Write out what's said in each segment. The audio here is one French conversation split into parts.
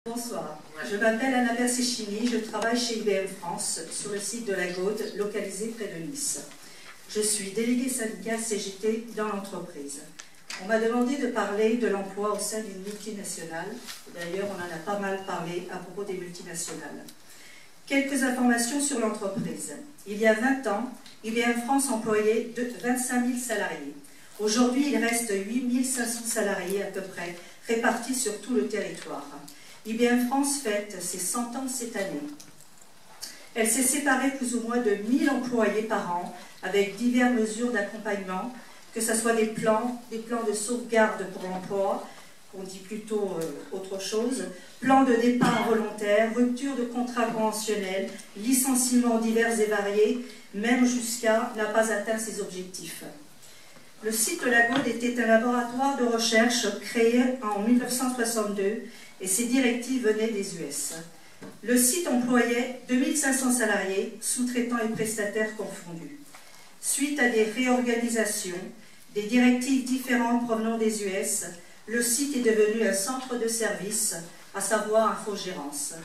Bonsoir, je m'appelle Anna Persicini, je travaille chez IBM France sur le site de la Gaude, localisé près de Nice. Je suis déléguée syndicale CGT dans l'entreprise. On m'a demandé de parler de l'emploi au sein d'une multinationale. D'ailleurs, on en a pas mal parlé à propos des multinationales. Quelques informations sur l'entreprise. Il y a 20 ans, IBM France employait 25 000 salariés. Aujourd'hui, il reste 8 500 salariés à peu près, répartis sur tout le territoire. IBM France fête ses 100 ans cette année. Elle s'est séparée plus ou moins de 1000 employés par an, avec diverses mesures d'accompagnement, que ce soit des plans de sauvegarde pour l'emploi, on dit plutôt autre chose, plans de départ volontaire, rupture de contrats conventionnels, licenciements divers et variés, même jusqu'à n'a pas atteint ses objectifs. Le site de la Gaude était un laboratoire de recherche créé en 1962 et ses directives venaient des US. Le site employait 2500 salariés, sous-traitants et prestataires confondus. Suite à des réorganisations, des directives différentes provenant des US, le site est devenu un centre de service, à savoir infogérance.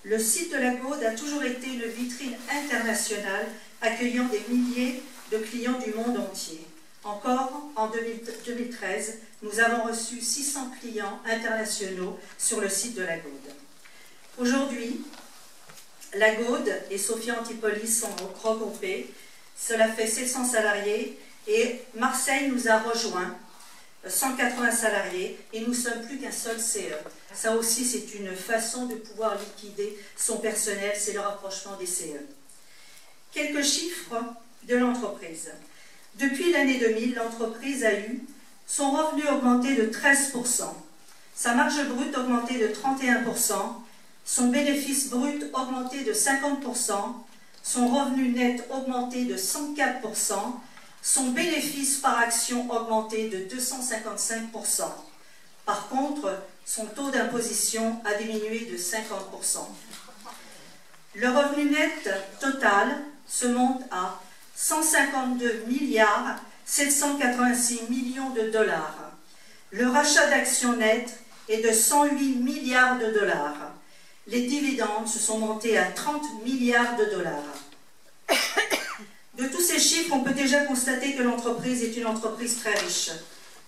Le site de la Gaude a toujours été une vitrine internationale accueillant des milliers de clients du monde entier. Encore, en 2013, nous avons reçu 600 clients internationaux sur le site de la Gaude. Aujourd'hui, la Gaude et Sophia Antipolis sont regroupées. Cela fait 700 salariés et Marseille nous a rejoints, 180 salariés, et nous ne sommes plus qu'un seul CE. Ça aussi, c'est une façon de pouvoir liquider son personnel, c'est le rapprochement des CE. Quelques chiffres de l'entreprise. Depuis l'année 2000, l'entreprise a eu son revenu augmenté de 13%, sa marge brute augmentée de 31%, son bénéfice brut augmenté de 50%, son revenu net augmenté de 104%, son bénéfice par action augmenté de 255%. Par contre, son taux d'imposition a diminué de 50%. Le revenu net total se monte à 152 milliards 786 millions de dollars. Le rachat d'actions net est de 108 milliards de dollars. Les dividendes se sont montés à 30 milliards de dollars. De tous ces chiffres, on peut déjà constater que l'entreprise est une entreprise très riche.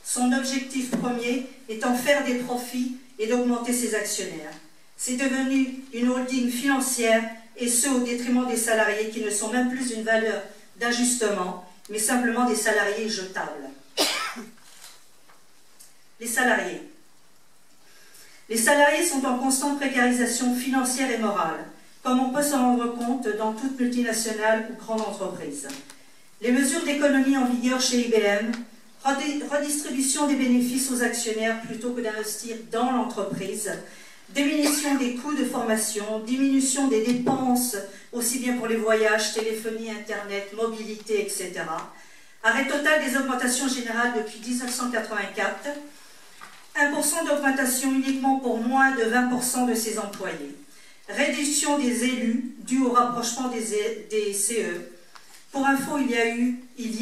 Son objectif premier étant faire des profits et d'augmenter ses actionnaires. C'est devenu une holding financière et ce au détriment des salariés qui ne sont même plus une valeur d'ajustement, mais simplement des salariés jetables. Les salariés. Les salariés sont en constante précarisation financière et morale, comme on peut s'en rendre compte dans toute multinationale ou grande entreprise. Les mesures d'économie en vigueur chez IBM, redistribution des bénéfices aux actionnaires plutôt que d'investir dans l'entreprise, diminution des coûts de formation, diminution des dépenses, aussi bien pour les voyages, téléphonie, internet, mobilité, etc. Arrêt total des augmentations générales depuis 1984, 1% d'augmentation uniquement pour moins de 20% de ses employés. Réduction des élus due au rapprochement des CE. Pour info, il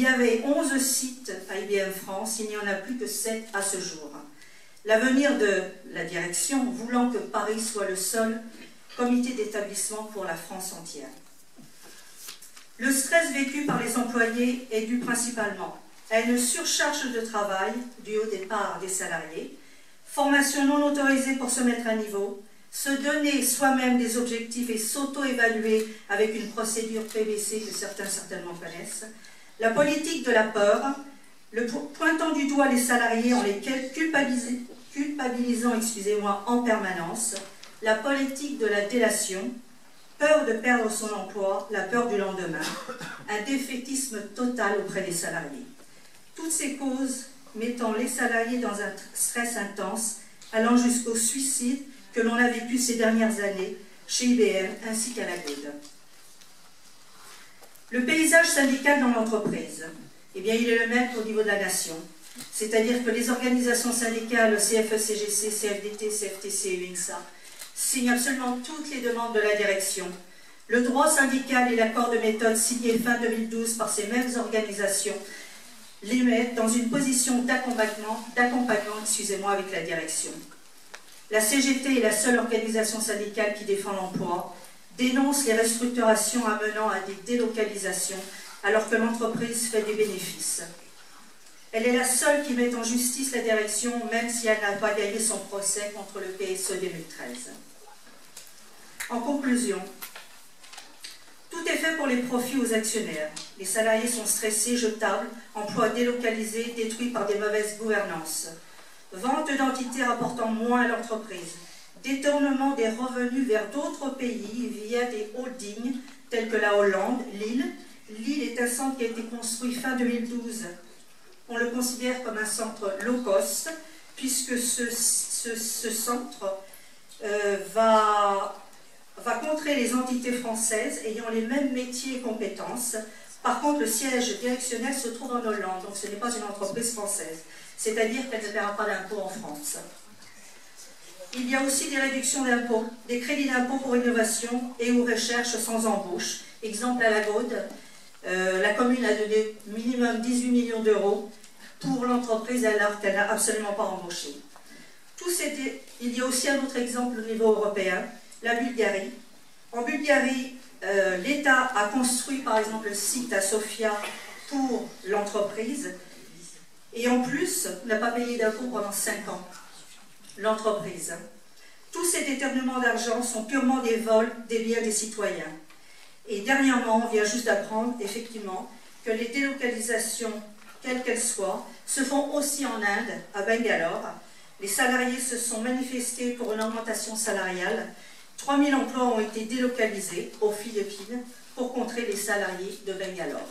y avait 11 sites à IBM France, il n'y en a plus que 7 à ce jour. L'avenir de la direction voulant que Paris soit le seul comité d'établissement pour la France entière. Le stress vécu par les employés est dû principalement à une surcharge de travail due au départ des salariés, formation non autorisée pour se mettre à niveau, se donner soi-même des objectifs et s'auto-évaluer avec une procédure PBC que certains certainement connaissent, la politique de la peur, le pointant du doigt les salariés en les culpabilisant en permanence, la politique de la délation, peur de perdre son emploi, la peur du lendemain, un défaitisme total auprès des salariés. Toutes ces causes mettant les salariés dans un stress intense, allant jusqu'au suicide que l'on a vécu ces dernières années chez IBM ainsi qu'à la Gaude. Le paysage syndical dans l'entreprise, eh bien, il est le même qu'au niveau de la nation. C'est-à-dire que les organisations syndicales, CFE-CGC, CFDT, CFTC et UNSA, signent absolument toutes les demandes de la direction. Le droit syndical et l'accord de méthode signé fin 2012 par ces mêmes organisations les mettent dans une position d'accompagnement avec la direction. La CGT est la seule organisation syndicale qui défend l'emploi, dénonce les restructurations amenant à des délocalisations alors que l'entreprise fait des bénéfices. Elle est la seule qui met en justice la direction, même si elle n'a pas gagné son procès contre le PSE 2013. En conclusion, tout est fait pour les profits aux actionnaires. Les salariés sont stressés, jetables, emplois délocalisés, détruits par des mauvaises gouvernances. Vente d'entités rapportant moins à l'entreprise. Détournement des revenus vers d'autres pays via des holdings tels que la Hollande, Lille. Lille est un centre qui a été construit fin 2012. On le considère comme un centre low cost, puisque ce centre va contrer les entités françaises ayant les mêmes métiers et compétences. Par contre, le siège directionnel se trouve en Hollande, donc ce n'est pas une entreprise française. C'est-à-dire qu'elle ne paiera pas d'impôts en France. Il y a aussi des réductions d'impôts, des crédits d'impôt pour innovation et ou recherche sans embauche. Exemple à la Gaude, la commune a donné minimum 18 millions d'euros pour l'entreprise alors qu'elle n'a absolument pas embauché. Il y a aussi un autre exemple au niveau européen, la Bulgarie. En Bulgarie, l'État a construit par exemple le site à Sofia pour l'entreprise et en plus n'a pas payé d'impôts pendant 5 ans. L'entreprise. Tous ces détournements d'argent sont purement des vols des biens des citoyens. Et dernièrement, on vient juste d'apprendre, effectivement, que les délocalisations, quelles qu'elles soient, se font aussi en Inde, à Bangalore. Les salariés se sont manifestés pour une augmentation salariale. 3000 emplois ont été délocalisés aux Philippines pour contrer les salariés de Bangalore.